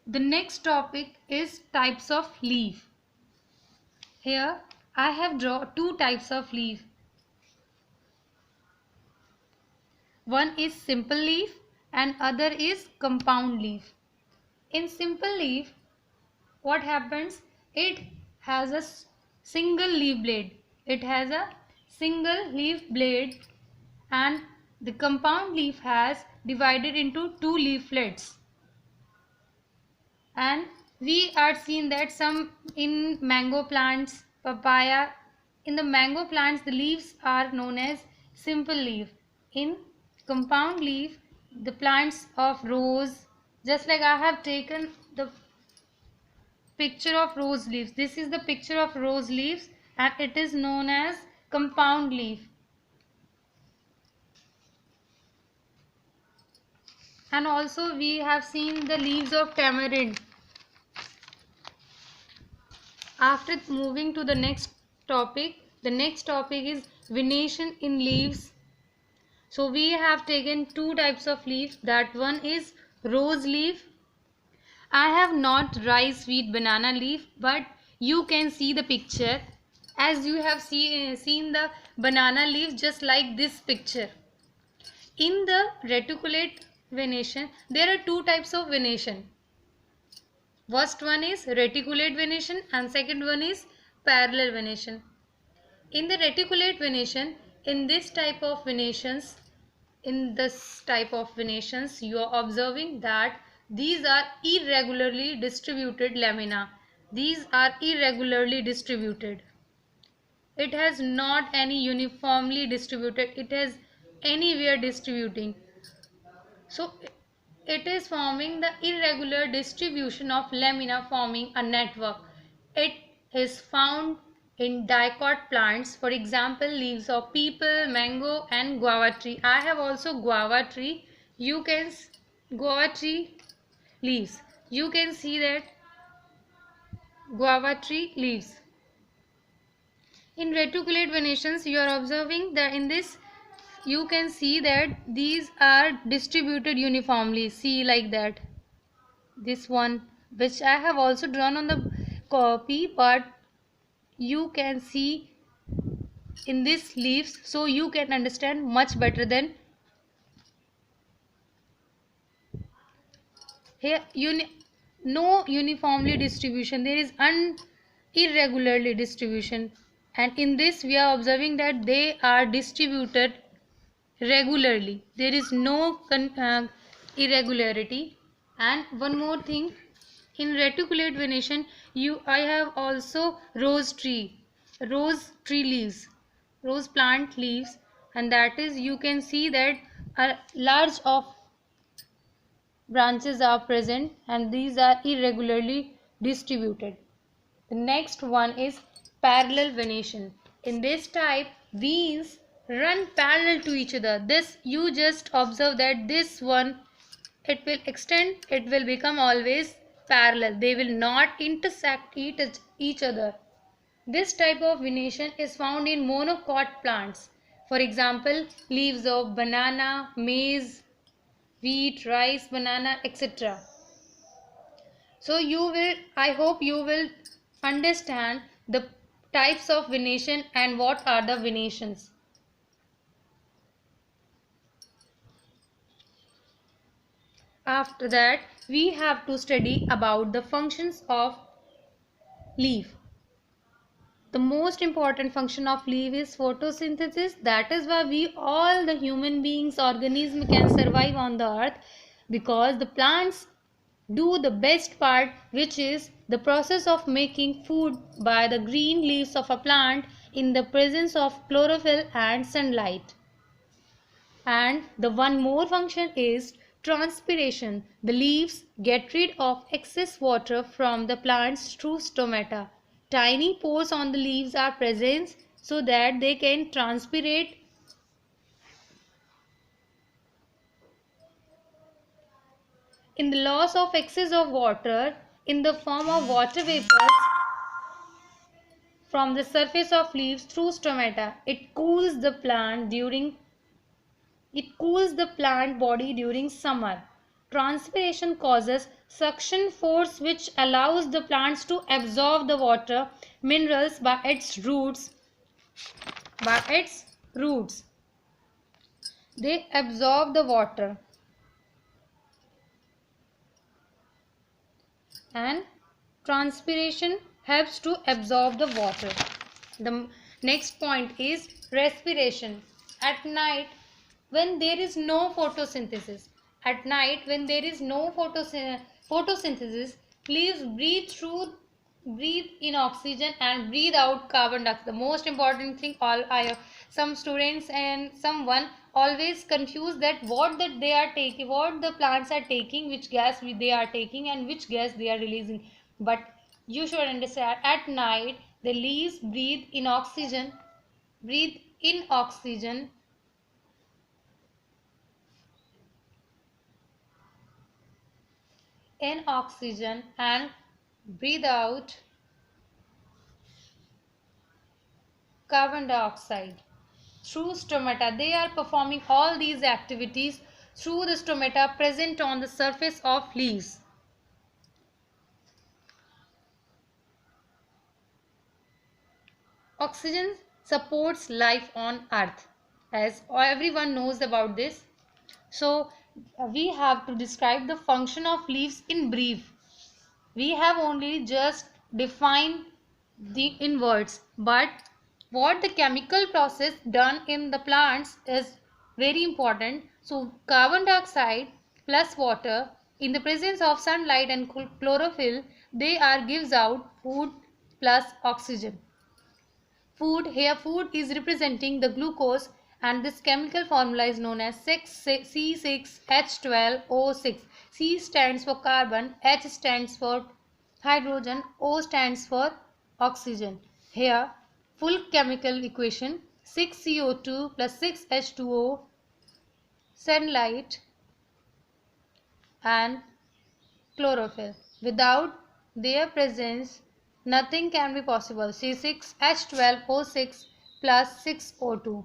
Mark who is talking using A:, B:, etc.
A: The next topic is types of leaf. Here I have drawn two types of leaf. One is simple leaf and other is compound leaf. In simple leaf, what happens? It has a single leaf blade. It has a single leaf blade, and the compound leaf has divided into two leaflets. And we are seeing that some in mango plants, papaya. In the mango plants, the leaves are known as simple leaf. In compound leaf, the plants of rose, just like I have taken the picture of rose leaves. This is the picture of rose leaves and it is known as compound leaf. And also we have seen the leaves of tamarind. After moving to the next topic is venation in leaves. So we have taken two types of leaf. That one is rose leaf. I have not rice sweet banana leaf, but you can see the picture as you have seen the banana leaf just like this picture. In the reticulate venation, there are two types of venation. First one is reticulate venation and second one is parallel venation. In the reticulate venation, in this type of venations, you are observing that these are irregularly distributed lamina. These are irregularly distributed. It has not any uniformly distributed. It has anywhere distributing. So it is forming the irregular distribution of lamina, forming a network. It is found in dicot plants, for example leaves of peepal, mango and guava tree. I have also guava tree. Guava tree leaves. You can see that guava tree leaves. In reticulate venations, you are observing that in this you can see that these are distributed uniformly. See like that. This one which I have also drawn on the copy, but you can see in this leaves, so you can understand much better than here. No uniformly distribution, there is irregularly distribution, and in this we are observing that they are distributed regularly. There is no irregularity. And one more thing, in reticulate venation, I have also rose tree leaves, rose plant leaves, and that is you can see that a large of branches are present and these are irregularly distributed. The next one is parallel venation. In this type, veins run parallel to each other. This you just observe that this one, it will extend, it will become always parallel. They will not intersect each other. This type of venation is found in monocot plants. For example, leaves of banana, maize, wheat, rice, banana, etc. So I hope you will understand the types of venation and what are the venations. After that, we have to study about the functions of leaf. The most important function of leaf is photosynthesis. That is why we all the human beings organism can survive on the earth, because the plants do the best part, which is the process of making food by the green leaves of a plant in the presence of chlorophyll and sunlight. And the one more function is transpiration. The leaves get rid of excess water from the plants through stomata. Tiny pores on the leaves are present so that they can transpirate. In the loss of excess of water in the form of water vapors from the surface of leaves through stomata, it cools the plant body during summer. Transpiration causes suction force which allows the plants to absorb the water minerals by its roots. They absorb the water, and transpiration helps to absorb the water. The next point is respiration. At night, when there is no photosynthesis, leaves breathe in oxygen and breathe out carbon dioxide. The most important thing, some students and someone always confuse that what the plants are taking, which gas they are taking and which gas they are releasing. But you should understand, at night the leaves breathe in oxygen and breathe out carbon dioxide through stomata. They are performing all these activities through the stomata present on the surface of leaves. Oxygen supports life on earth, as everyone knows about this. So we have to describe the function of leaves in brief. We have only just defined the in words, but what the chemical process done in the plants is very important. So carbon dioxide plus water in the presence of sunlight and chlorophyll, they are gives out food plus oxygen. Food is representing the glucose, and this chemical formula is known as C6H12O6. C stands for carbon, H stands for hydrogen, O stands for oxygen. Here full chemical equation: 6CO2 plus 6H2O, sunlight and chlorophyll. Without their presence, nothing can be possible. C6H12O6 plus 6O2.